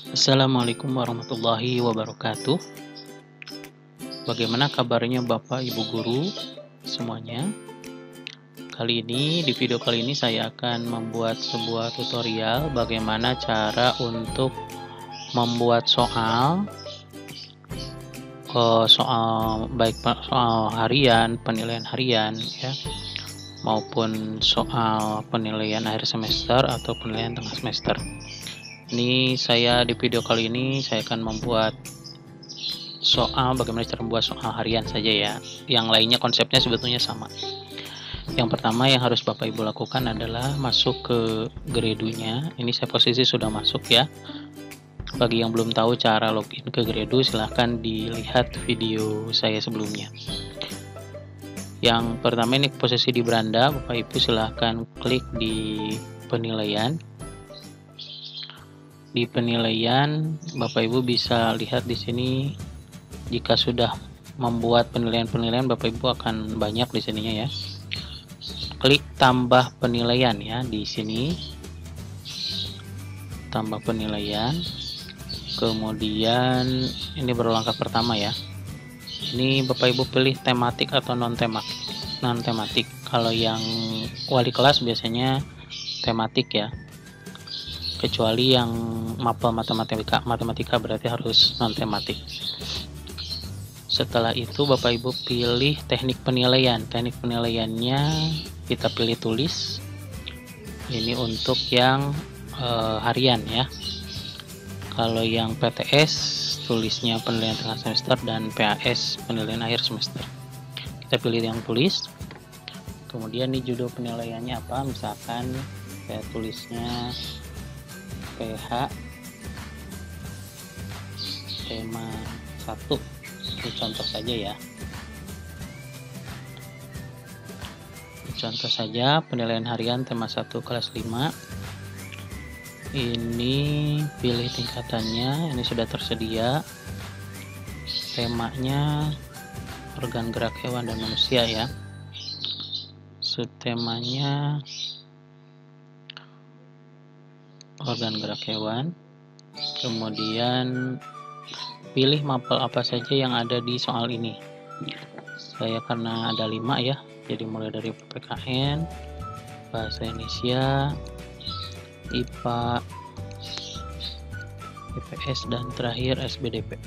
Assalamualaikum warahmatullahi wabarakatuh. Bagaimana kabarnya Bapak Ibu guru semuanya? Di video kali ini saya akan membuat sebuah tutorial bagaimana cara untuk membuat soal harian, penilaian harian ya, maupun soal penilaian akhir semester atau penilaian tengah semester. Di video kali ini saya akan membuat bagaimana cara membuat soal harian saja ya. Yang lainnya konsepnya sebetulnya sama. Yang pertama yang harus Bapak Ibu lakukan adalah masuk ke Gredunya. Ini saya posisi sudah masuk ya. Bagi yang belum tahu cara login ke Gredu, silahkan dilihat video saya sebelumnya. Yang pertama ini posisi di beranda, Bapak Ibu silahkan klik di penilaian. Di penilaian, Bapak Ibu bisa lihat di sini. Jika sudah membuat penilaian, Bapak Ibu akan banyak di sininya ya. Klik tambah penilaian ya di sini. Tambah penilaian. Kemudian ini baru langkah pertama ya. Ini Bapak Ibu pilih tematik atau non tematik. Kalau yang wali kelas biasanya tematik ya. Kecuali yang mapel matematika berarti harus non tematik. Setelah itu Bapak Ibu pilih teknik penilaian. Teknik penilaiannya kita pilih tulis. Ini untuk yang harian ya. Kalau yang PTS tulisnya penilaian tengah semester dan PAS penilaian akhir semester. Kita pilih yang tulis. Kemudian di judul penilaiannya apa? Misalkan saya tulisnya PH tema 1. Ini contoh saja ya. Contoh saja penilaian harian tema 1 kelas 5. Ini pilih tingkatannya, ini sudah tersedia. Temanya organ gerak hewan dan manusia ya. Subtemanya organ gerak hewan. Kemudian pilih mapel apa saja yang ada di soal ini. Saya karena ada 5 ya, jadi mulai dari PPKN, Bahasa Indonesia, IPA, IPS, dan terakhir SBDP.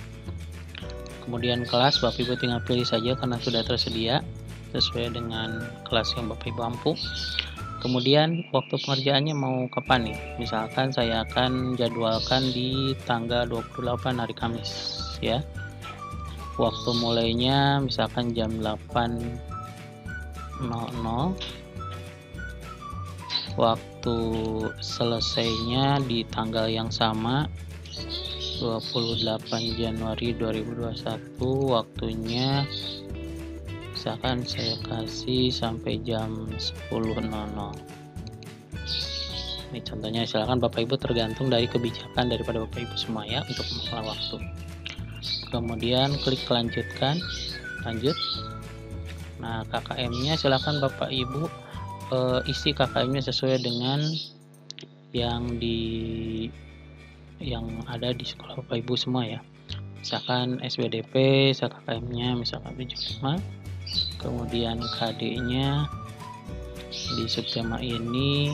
Kemudian kelas Bapak Ibu tinggal pilih saja karena sudah tersedia sesuai dengan kelas yang Bapak Ibu mampu. Kemudian waktu pengerjaannya mau kapan nih? Misalkan saya akan jadwalkan di tanggal 28 hari Kamis ya. Waktu mulainya misalkan jam 8.00. Waktu selesainya di tanggal yang sama 28 Januari 2021. Waktunya misalkan saya kasih sampai jam 10.00. Ini contohnya, silakan Bapak Ibu tergantung dari kebijakan daripada Bapak Ibu semua ya untuk masalah waktu. Kemudian klik lanjutkan, lanjut. Nah, KKM-nya silakan Bapak Ibu isi KKM-nya sesuai dengan yang ada di sekolah Bapak Ibu semua ya. Misalkan SBDP, KKM-nya misalkan 75. Kemudian KD-nya di subtema ini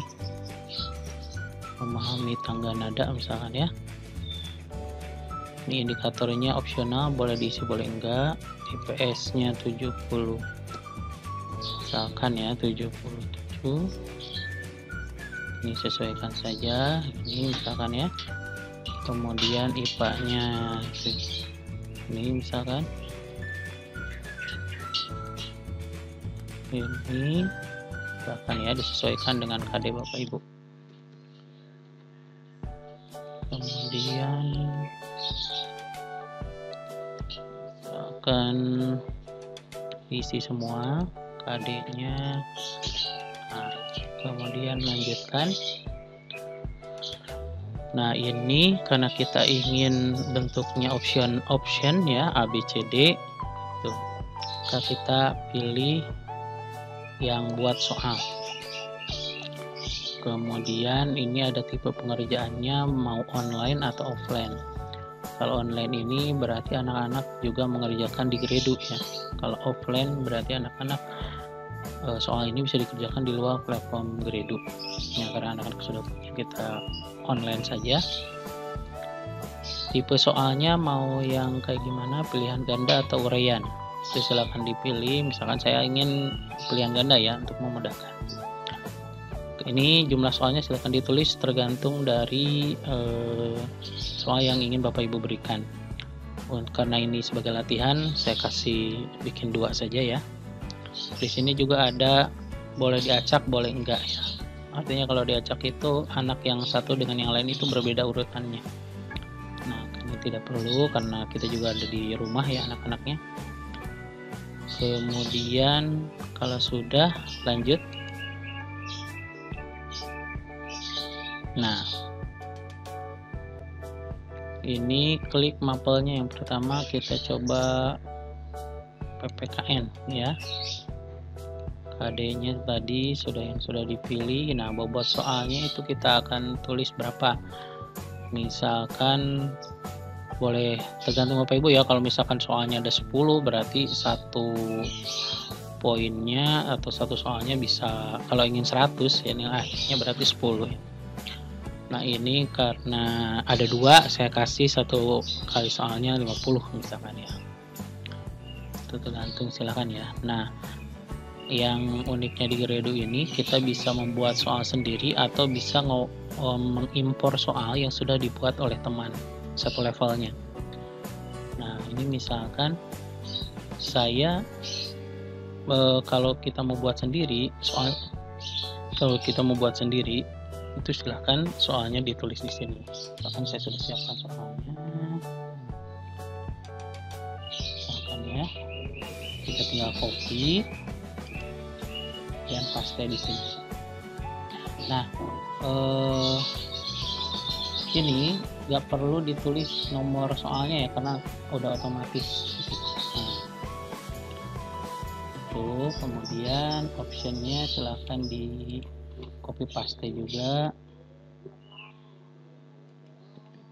memahami tangga nada misalkan ya. Ini indikatornya opsional, boleh diisi boleh enggak. IPS-nya 70 misalkan ya, 77. Ini sesuaikan saja, ini misalkan ya. Kemudian IPA-nya ini misalkan ini bahkan ya, disesuaikan dengan KD Bapak Ibu. Kemudian akan isi semua KD-nya. Nah, kemudian lanjutkan. Nah, ini karena kita ingin bentuknya option ya, ABCD tuh. Kita pilih yang buat soal. Kemudian ini ada tipe pengerjaannya mau online atau offline. Kalau online ini berarti anak-anak juga mengerjakan di Gredu ya. Kalau offline berarti anak-anak soal ini bisa dikerjakan di luar platform Gredu. Ya, karena anak-anak sudah punya, kita online saja. Tipe soalnya mau yang kayak gimana, pilihan ganda atau uraian? Itu silahkan dipilih. Misalkan saya ingin pilihan ganda ya untuk memudahkan. Ini jumlah soalnya silahkan ditulis tergantung dari soal yang ingin Bapak Ibu berikan. Karena ini sebagai latihan, saya kasih bikin 2 saja ya. Di sini juga ada boleh diacak, boleh enggak ya. Artinya kalau diacak itu anak yang satu dengan yang lain itu berbeda urutannya. Nah, ini tidak perlu karena kita juga ada di rumah ya anak-anaknya. Kemudian kalau sudah lanjut. Nah, ini klik mapelnya. Yang pertama kita coba PPKN ya. KD-nya tadi sudah dipilih. Nah, bobot soalnya itu kita akan tulis berapa. Misalkan boleh tergantung Bapak Ibu ya. Kalau misalkan soalnya ada 10 berarti satu poinnya atau satu soalnya bisa, kalau ingin 100 ya nilainya berarti 10 ya. Nah, ini karena ada 2 saya kasih satu kali soalnya 50 misalkan ya. Itu tergantung, silahkan ya. Nah, yang uniknya di Gredu ini kita bisa membuat soal sendiri atau bisa mengimpor soal yang sudah dibuat oleh teman satu levelnya. Nah, ini misalkan saya kalau kita mau buat sendiri itu silahkan soalnya ditulis di sini. Misalkan saya sudah siapkan soalnya, misalkan ya, kita tinggal copy dan paste di sini. Nah, ini nggak perlu ditulis nomor soalnya ya karena udah otomatis. Nah, itu kemudian optionnya silahkan di copy paste juga.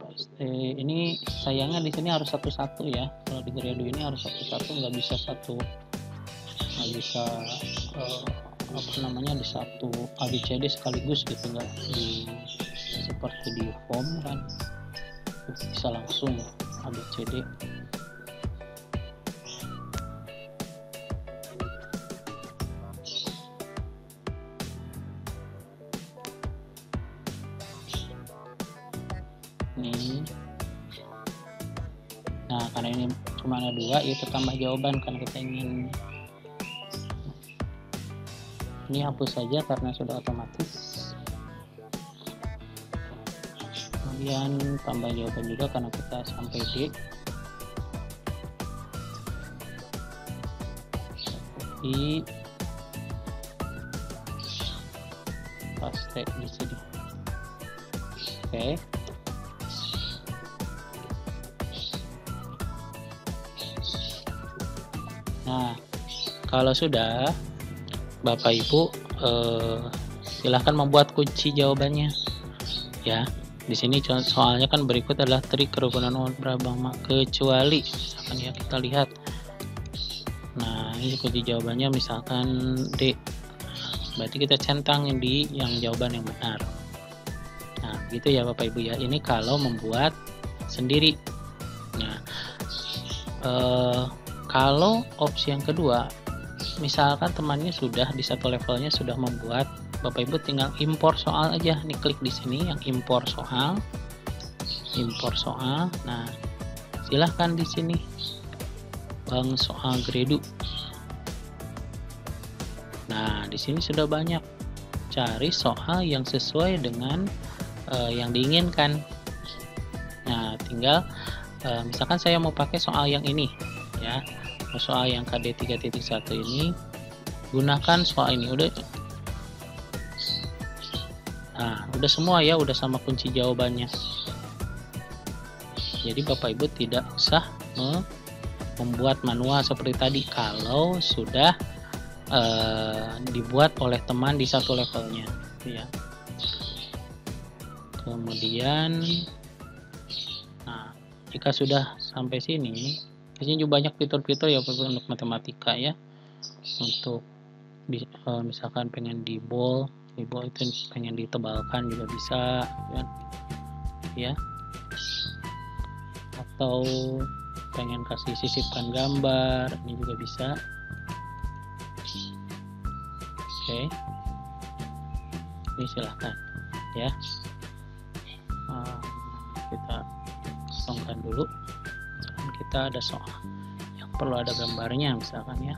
Paste ini sayangnya di sini harus satu-satu ya. Kalau di Gredu ini harus satu-satu, nggak bisa di satu ABCD sekaligus gitu, nggak di seperti di form kan bisa langsung ABCD. Nah, karena ini cuma ada 2, itu tambah jawaban karena kita ingin. Ini hapus saja karena sudah otomatis. Kemudian tambah jawaban juga karena kita sampai D. Di paste di sini. Oke. Nah, kalau sudah, Bapak Ibu silahkan membuat kunci jawabannya ya. Di sini soalnya kan berikut adalah trik kerukunan umat beragama kecuali, misalkan ya kita lihat. Nah, ini kunci jawabannya misalkan D, berarti kita centang di yang jawaban yang benar. Nah, gitu ya Bapak Ibu ya. Ini kalau membuat sendiri. Nah, kalau opsi yang kedua, misalkan temannya sudah di satu levelnya sudah membuat, Bapak Ibu tinggal impor soal aja. Nih klik di sini yang impor soal. Nah, silahkan di sini Bang soal Gredu. Nah, di sini sudah banyak. Cari soal yang sesuai dengan yang diinginkan. Nah, tinggal misalkan saya mau pakai soal yang ini ya. Soal yang KD 3.1 ini, gunakan soal ini. Udah semua ya, udah sama kunci jawabannya. Jadi Bapak Ibu tidak usah membuat manual seperti tadi kalau sudah dibuat oleh teman di satu levelnya ya. Kemudian, nah, jika sudah sampai sini, di sini juga banyak fitur-fitur ya untuk matematika ya. Untuk misalkan pengen di bold itu pengen ditebalkan juga bisa ya, atau pengen kasih sisipkan gambar ini juga bisa. Oke, ini silahkan ya. Kita kosongkan dulu. Misalkan kita ada soal yang perlu ada gambarnya misalkan ya.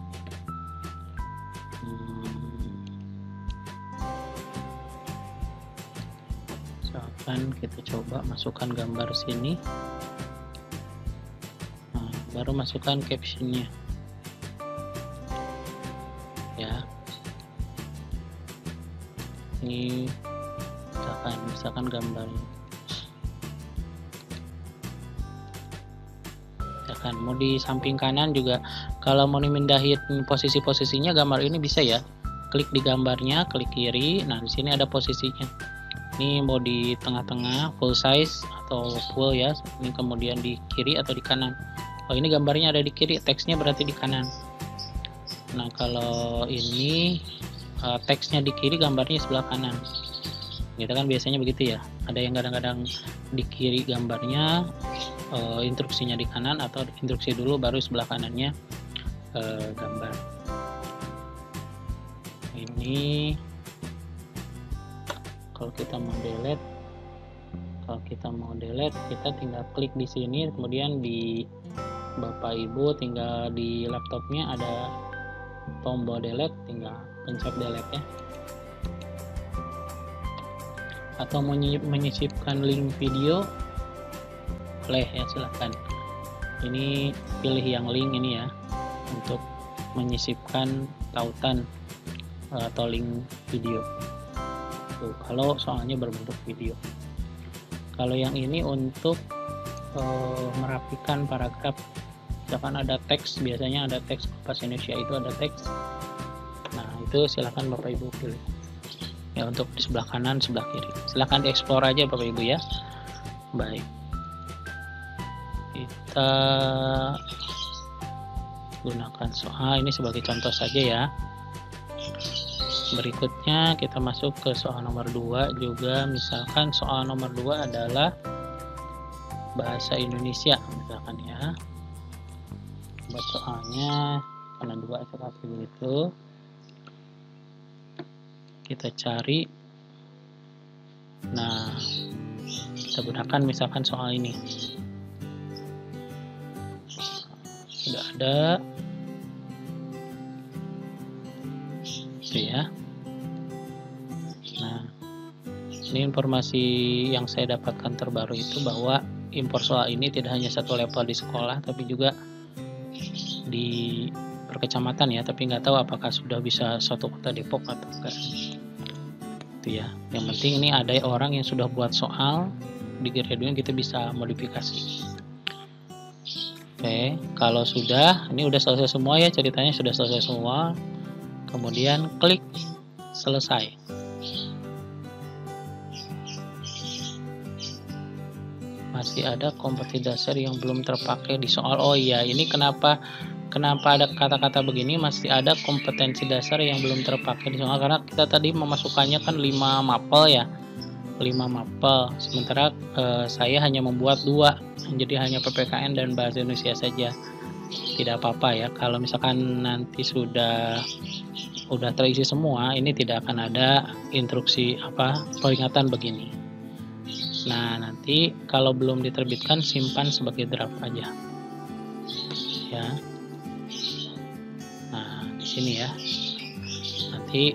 Misalkan kita coba masukkan gambar sini. Nah, baru masukkan captionnya ya. Ini misalkan gambarnya, misalkan mau di samping kanan juga, kalau mau dimindahin posisi-posisinya gambar ini bisa ya, klik di gambarnya, klik kiri. Nah, di sini ada posisinya, ini mau di tengah-tengah full size atau full ya, ini kemudian di kiri atau di kanan. Oh, ini gambarnya ada di kiri, teksnya berarti di kanan. Nah, kalau ini teksnya di kiri, gambarnya sebelah kanan. Kita kan biasanya begitu ya, ada yang kadang-kadang di kiri gambarnya, instruksinya di kanan, atau instruksi dulu baru sebelah kanannya gambar. Ini kalau kita mau delete, kita tinggal klik di sini, kemudian di Bapak Ibu tinggal di laptopnya ada tombol delete, tinggal pencet delete ya. Atau menyisipkan link video, boleh ya, silahkan. Ini pilih yang link ini ya, untuk menyisipkan tautan atau link video. Tuh, kalau soalnya berbentuk video. Kalau yang ini untuk merapikan paragraf, misalkan ada teks, biasanya ada teks bahasa Indonesia itu ada teks. Nah, itu silahkan Bapak Ibu pilih ya, untuk di sebelah kanan, sebelah kiri. Silahkan dieksplor aja Bapak Ibu ya. Baik, kita gunakan soal ini sebagai contoh saja ya. Berikutnya kita masuk ke soal nomor 2 juga. Misalkan soal nomor 2 adalah bahasa Indonesia misalkan ya. Buat soalnya karena 2 seperti begitu, kita cari. Nah, kita gunakan misalkan soal ini sudah ada itu ya. Nah, ini informasi yang saya dapatkan terbaru itu bahwa impor soal ini tidak hanya satu level di sekolah, tapi juga di perkecamatan ya, tapi nggak tahu apakah sudah bisa satu kota Depok atau enggak. Itu ya. Yang penting ini ada orang yang sudah buat soal di graduate, kita bisa modifikasi. Oke, kalau sudah, ini udah selesai semua ya, ceritanya sudah selesai semua. Kemudian klik selesai. Masih ada kompetensi dasar yang belum terpakai di soal. Oh iya, ini kenapa ada kata-kata begini, masih ada kompetensi dasar yang belum terpakai di soal, karena kita tadi memasukkannya kan 5 mapel ya, 5 mapel, sementara saya hanya membuat 2, jadi hanya PPKN dan bahasa Indonesia saja. Tidak apa-apa ya, kalau misalkan nanti sudah terisi semua, ini tidak akan ada instruksi peringatan begini. Nah, nanti kalau belum diterbitkan, simpan sebagai draft aja ya. Nah, di sini ya. Nanti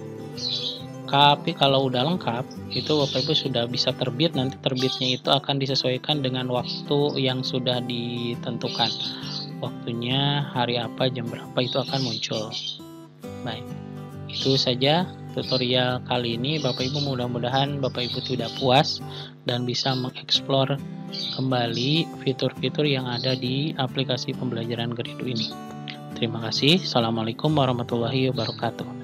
tapi kalau udah lengkap, itu Bapak Ibu sudah bisa terbit. Nanti terbitnya itu akan disesuaikan dengan waktu yang sudah ditentukan. Waktunya hari apa, jam berapa, itu akan muncul. Baik, itu saja tutorial kali ini Bapak Ibu. Mudah-mudahan Bapak Ibu tidak puas dan bisa mengeksplor kembali fitur-fitur yang ada di aplikasi pembelajaran Geridu ini. Terima kasih. Assalamualaikum warahmatullahi wabarakatuh.